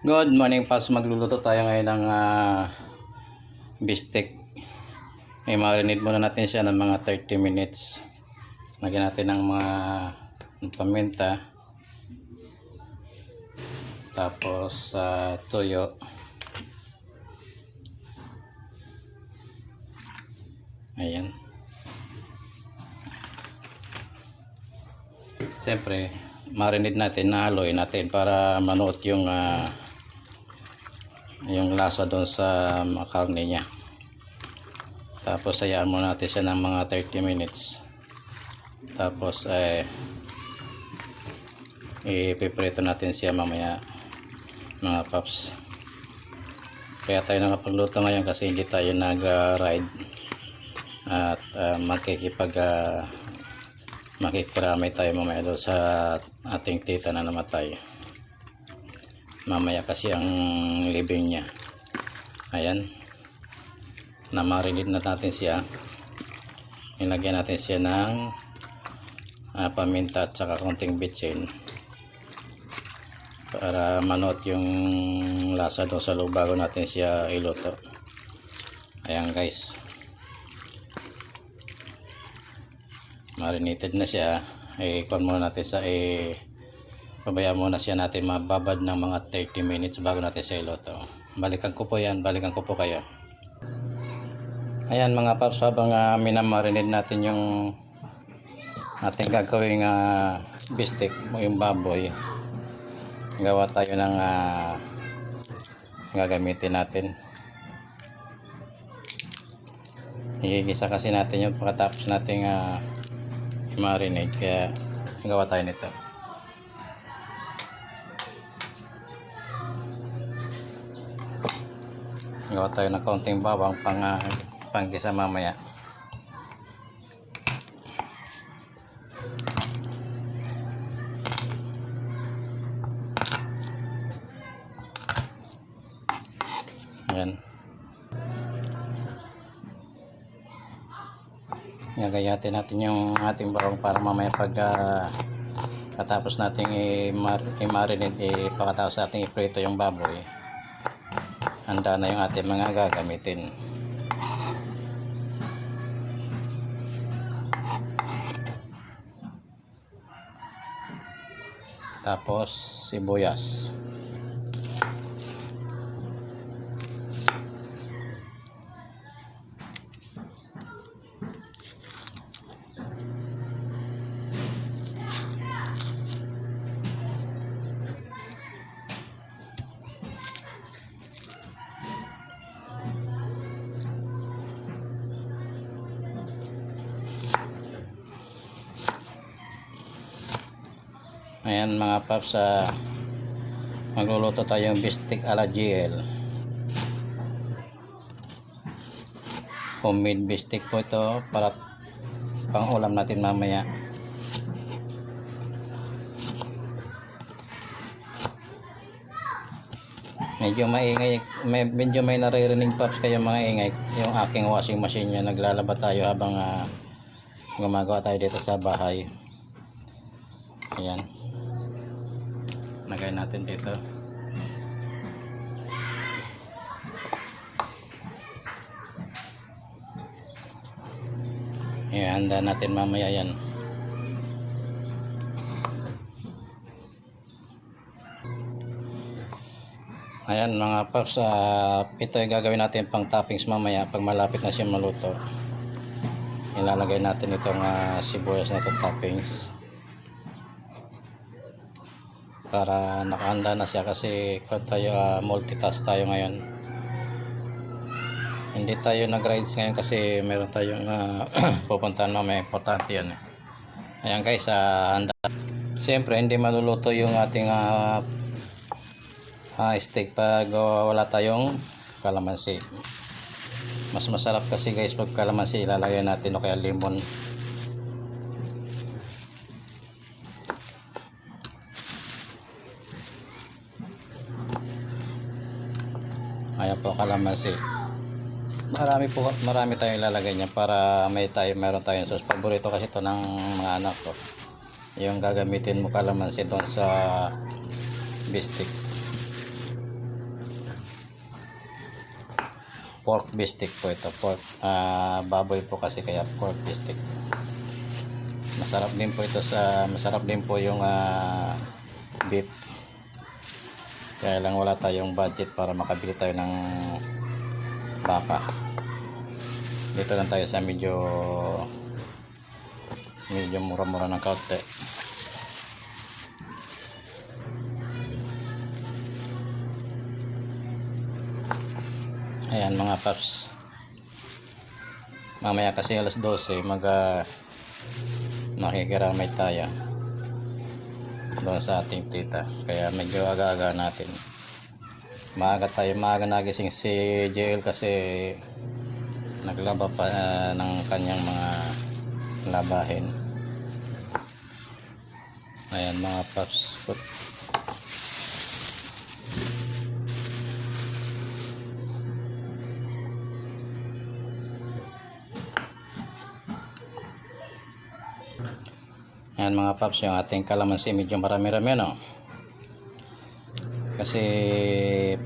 Good morning, Pas. Magluluto tayo ngayon ng bistek. Marinate muna natin siya ng mga 30 minutes. Lagyan natin ng mga paminta. Tapos toyo. Ayan. Siyempre, marinate natin, nahaloy natin para manuot yung lasa doon sa karne niya. Tapos hayaan mo natin siya ng mga 30 minutes. Tapos ipiprito natin siya mamaya, mga paps. Kaya tayo nakapagluto ngayon kasi hindi tayo nag-ride at makikiramay tayo mamaya doon sa ating tita na namatay. Mamaya kasi ang libing niya. Ayan, na-marinate na natin siya. Nilagyan natin siya ng paminta at saka konting bitchin para manot yung lasa doon sa loob bago natin siya iluto. Ayan guys, marinated na siya. Ikon muna natin sa pabayaan muna siya natin mababad ng mga 30 minutes bago natin siya iluto. Balikan ko po kayo. Ayan mga paps, habang minamarinate natin yung ating gagawing bistek, yung baboy, gawa tayo ng gagamitin natin. Igigisa kasi natin yung pagkatapos nating i-marinate, kaya gawa tayo nito. Gawa tayo ng kaunting bawang panggisa mamaya. Ayan, gagayatin natin yung ating bawang para mamaya katapos nating i-marinate, pagkatapos nating iprito yung baboy, handa na yung ating mga gagamitin. Tapos sibuyas. Ayan mga paps, magluluto tayong bistek ala GL. Homemade bistek po ito para pang ulam natin mamaya. Medyo may naririnig paps kayo mga ingay, yung aking washing machine niya. Naglalaba tayo habang gumagawa tayo dito sa bahay. Ayan, lagay natin dito. Ayan, handa natin mamaya yan. Ayan mga paps, ito ay gagawin natin pang toppings mamaya pag malapit na siya maluto. Ilalagay natin itong sibuyas na itong toppings para nakahanda na siya, kasi multitask tayo ngayon. Hindi tayo nag-rides ngayon kasi meron tayong pupuntahan mamaya, importante yan. Ayan guys, handa. Siyempre hindi maluluto yung ating steak pag wala tayong kalamansi. Mas masarap kasi guys pag kalamansi ilalagay natin o kaya lemon. Ayan po, kalamansi. Marami tayong ilalagay niya para meron tayong sauce. Paborito kasi ito ng mga anak ko. Yung gagamitin mo kalamansi doon sa bistek. pork bistek po ito. Baboy po kasi kaya pork bistek. Masarap din po ito masarap din po yung beef. Kaya lang wala tayong budget para makabili tayo ng baka. Dito lang tayo sa medyo mura-mura ng kaunti. Ayan mga paps, mamaya kasi alas 12 makikiramay tayo doon sa ating tita, kaya medyo aga-aga natin. Maaga nagising si JL kasi naglaba pa ng kanyang mga labahin. Ayan mga paps. Ayan mga paps, yung ating kalamansi medyo marami-rami no. Kasi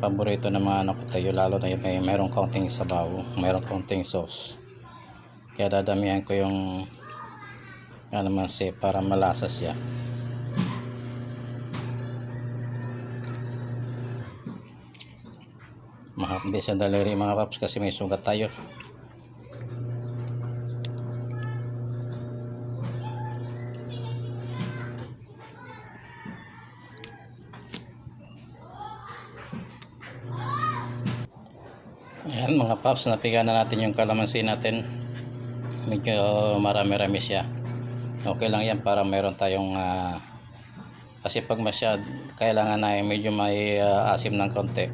paborito ng mga anak ko tayo, lalo na yung mayroong kaunting sabaw, mayroong kaunting sauce. Kaya dadamihan ko yung kalamansi para malasa siya. Mahapdi sa daliri mga paps kasi may sugat tayo. Ayan mga paps, napiga na natin yung kalamansi natin. Medyo marami-rami siya. Okay lang yan para meron tayong kasi pag kailangan na medyo may asim ng konti.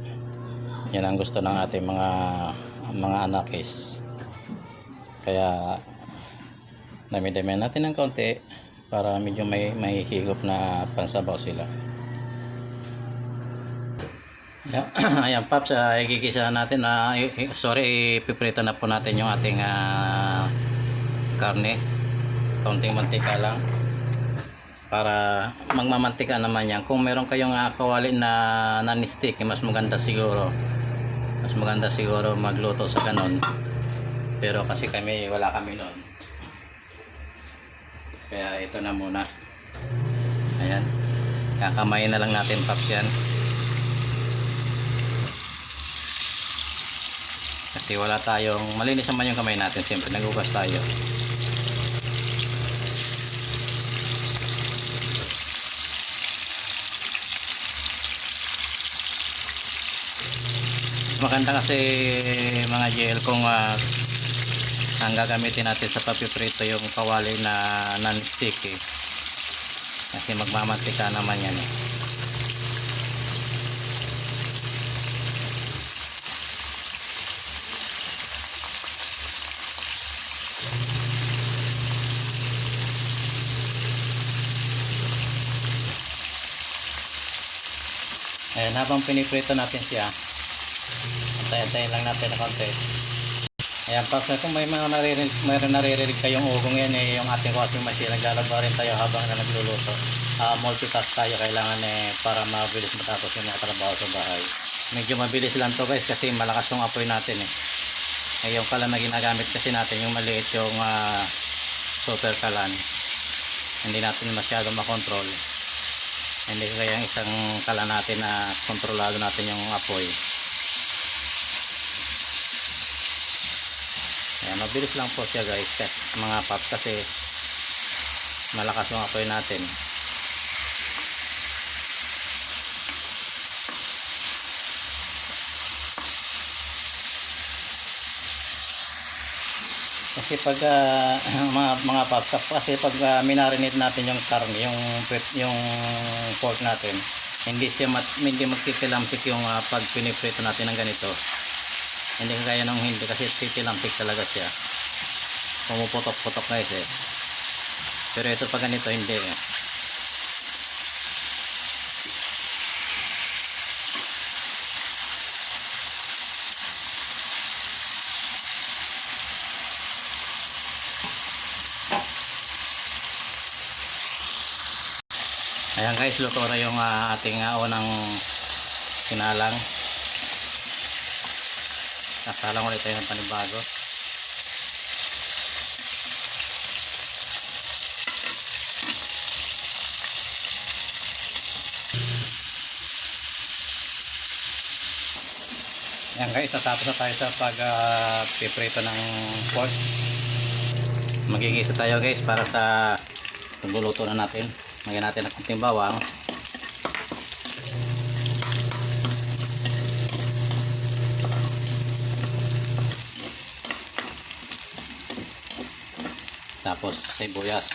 Yan ang gusto ng ating mga anakis. Kaya dami-dami natin ng konti para medyo may higop na pansabaw sila. Ayan paps, igigisa natin ipiprito na po natin yung ating karne. Kaunting mantika lang para magmamantika naman yan. Kung meron kayong kawali na non-stick, mas maganda siguro magluto sa ganon, pero kasi wala kami noon, kaya ito na muna. Ayan, kakamayin na lang natin paps yan. Kasi wala tayong, malinis naman yung kamay natin, siyempre nagugas tayo. Maganda kasi mga JL kung ang gagamitin natin sa papiprito yung kawali na non-stick kasi magmamantika naman yan Ayan, habang piniprito natin siya, antayin lang natin na konti. Ayan, paps, kung may mga naririnig kayong ugong yan yung ating washing machine, naglalaba rin tayo habang nagluluto. Multitask tayo, kailangan para mabilis matapos yung mga trabaho sa bahay. Medyo mabilis lang to guys kasi malakas yung apoy natin yung kalan na ginagamit kasi natin, yung maliit yung super kalan, hindi natin masyado makontrol. Hindi kaya yung isang kalan natin na kontrolado natin yung apoy. Ayan, mabilis lang po siya guys mga paps kasi malakas yung apoy natin. Kasi pag mga paps, kasi pag minarinate natin yung karne, yung pork natin, hindi magtitilamsik yung pag piniprito natin ng ganito. Hindi kaya nung hindi, kasi titilampik talaga siya, pumuputok-putok guys pero ito pag ganito hindi Ayan guys, luto na yung ating unang sinalang. Nasalang ulit tayo ng panibago. Ayan guys, tatapos na tayo sa pag-piprito ng pork. Magigisa tayo guys para sa pagluluto na natin. Lagyan natin ng kunting bawang. Tapos sibuyas.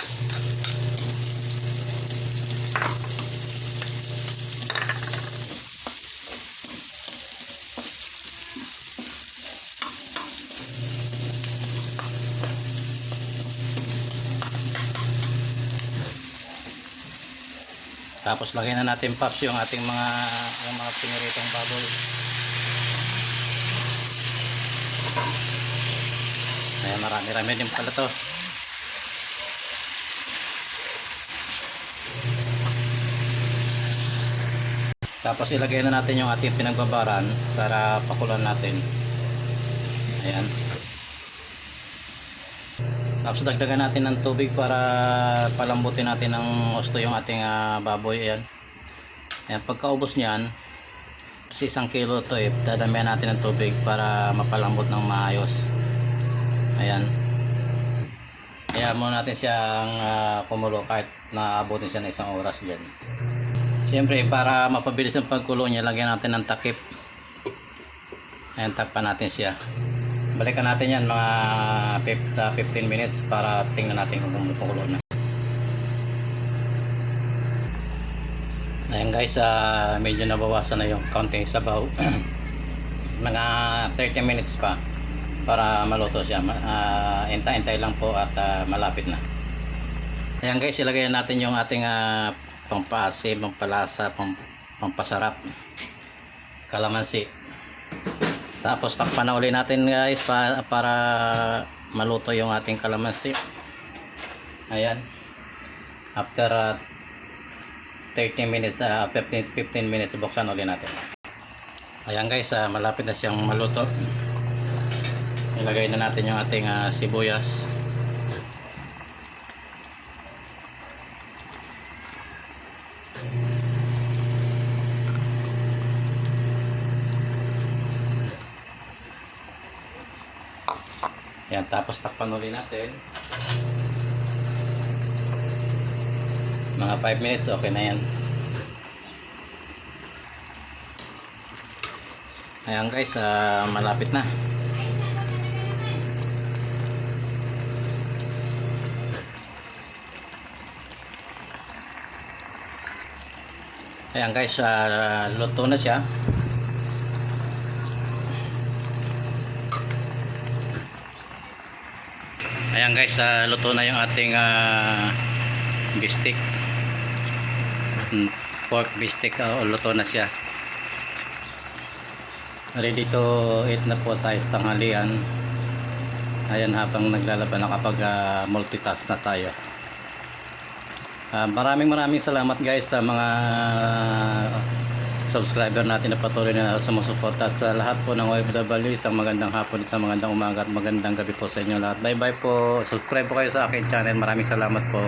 Tapos lagyan na natin paps yung ating mga piniritong baboy. Ayan, marami-rami din pala to. Tapos ilagay na natin yung ating pinagbabaran para pakulan natin. Ayan. Tapos dagdagan natin ng tubig para palambutin natin ng gusto yung ating baboy. Ayan. Ayan, pagkaubos niyan, kasi 1 kilo to dadamihan natin ng tubig para mapalambot ng maayos. Ayan. Kaya muna natin siyang kumulo kahit naabutin siya ng 1 oras dyan. Siyempre para mapabilis ang pagkulo niya, lagyan natin ng takip. Ayan, takpan natin siya. Balikan natin yan mga 15 minutes para tingnan natin kung kumukulo na. Ayan guys, medyo nabawasan na yung kaunting sabaw. Mga 30 minutes pa para maluto siya. Intay-intay lang po at malapit na. Ayan guys, ilagay natin yung ating pampaasim, pampalasa, pampasarap, kalamansi. Tapos takpan na uli natin guys para maluto yung ating kalamansi. Ayan. After 30 minutes, 15 minutes, buksan uli natin. Ayan guys, malapit na siyang maluto. Ilagay na natin yung ating sibuyas. Ayan, tapos takpan ulit natin. Mga 5 minutes, okay na yan. Ayan guys, malapit na. Ayan guys, luto na siya. Ayan guys, luto na yung ating bistik. Pork bistik, luto na siya. Ready to eat na po tayo sa tanghalian. Ayan, habang naglalaban nakapag multitask na tayo. Maraming salamat guys sa mga subscriber natin na patuloy na sumusuporta, at sa lahat po ng OFW, isang magandang hapon, isang magandang umaga at magandang gabi po sa inyo lahat. Bye bye po, subscribe po kayo sa akin channel. Maraming salamat po.